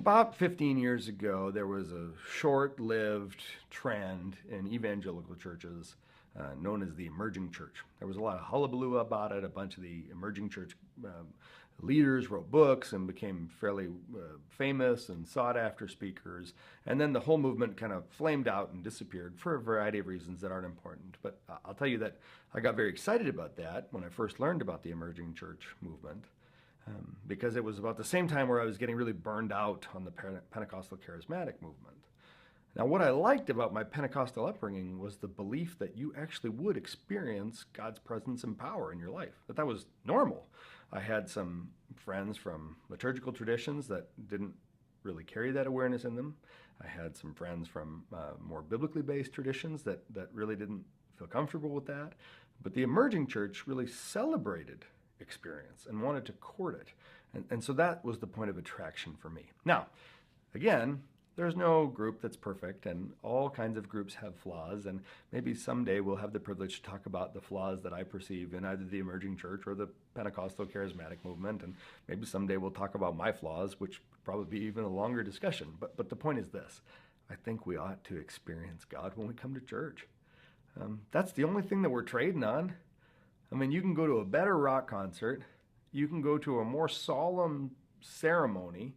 About 15 years ago, there was a short-lived trend in evangelical churches known as the emerging church. There was a lot of hullabaloo about it. A bunch of the emerging church leaders wrote books and became fairly famous and sought-after speakers. And then the whole movement kind of flamed out and disappeared for a variety of reasons that aren't important. But I'll tell you that I got very excited about that when I first learned about the emerging church movement. Because it was about the same time where I was getting really burned out on the Pentecostal charismatic movement. Now, what I liked about my Pentecostal upbringing was the belief that you actually would experience God's presence and power in your life, that was normal. I had some friends from liturgical traditions that didn't really carry that awareness in them. I had some friends from more biblically based traditions that really didn't feel comfortable with that. But the emerging church really celebrated experience and wanted to court it. And so that was the point of attraction for me. Now, again, there's no group that's perfect, and all kinds of groups have flaws, and maybe someday we'll have the privilege to talk about the flaws that I perceive in either the emerging church or the Pentecostal charismatic movement, and maybe someday we'll talk about my flaws, which would probably be even a longer discussion. But the point is this: I think we ought to experience God when we come to church. That's the only thing that we're trading on. I mean, you can go to a better rock concert, you can go to a more solemn ceremony,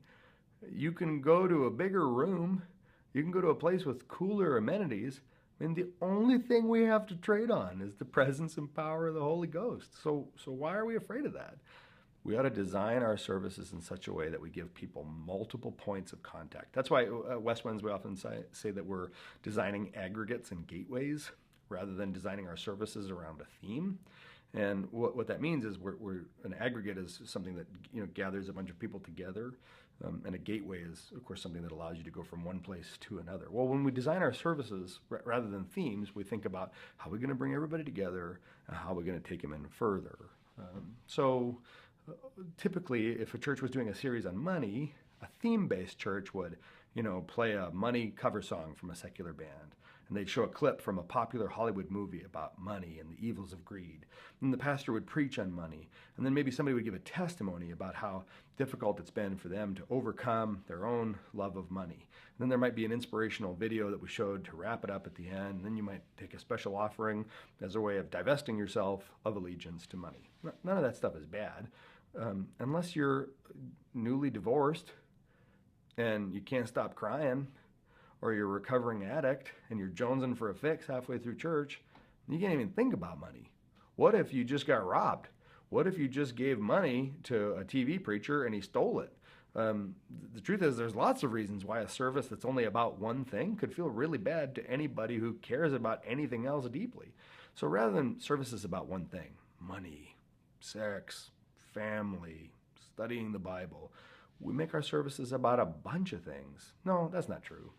you can go to a bigger room, you can go to a place with cooler amenities. I mean, the only thing we have to trade on is the presence and power of the Holy Ghost. So why are we afraid of that? We ought to design our services in such a way that we give people multiple points of contact. That's why at Westwinds we often say that we're designing aggregates and gateways rather than designing our services around a theme. And what that means is we're an aggregate is something that gathers a bunch of people together, and a gateway is, of course, something that allows you to go from one place to another. Well, when we design our services rather than themes, we think about how we're going to bring everybody together and how we're going to take them in further. Typically, if a church was doing a series on money, a theme-based church would, play a money cover song from a secular band. And they'd show a clip from a popular Hollywood movie about money and the evils of greed. And the pastor would preach on money. And then maybe somebody would give a testimony about how difficult it's been for them to overcome their own love of money. And then there might be an inspirational video that we showed to wrap it up at the end. And then you might take a special offering as a way of divesting yourself of allegiance to money. None of that stuff is bad, unless you're newly divorced and you can't stop crying, or you're a recovering addict and you're jonesing for a fix halfway through church. You can't even think about money. What if you just got robbed? What if you just gave money to a TV preacher and he stole it? The truth is there's lots of reasons why a service that's only about one thing could feel really bad to anybody who cares about anything else deeply. So rather than services about one thing, money, sex, family, studying the Bible, we make our services about a bunch of things. No, that's not true.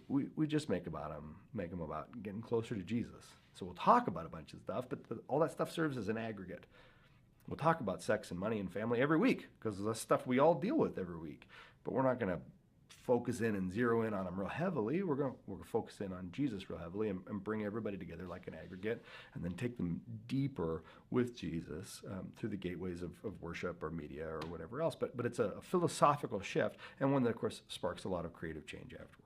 We just make them about getting closer to Jesus. So we'll talk about a bunch of stuff, but all that stuff serves as an aggregate. We'll talk about sex and money and family every week because that's stuff we all deal with every week. But we're not going to focus in and zero in on them real heavily. We're going to focus in on Jesus real heavily and bring everybody together like an aggregate, and then take them deeper with Jesus through the gateways of worship or media or whatever else. But it's a philosophical shift, and one that, of course, sparks a lot of creative change afterwards.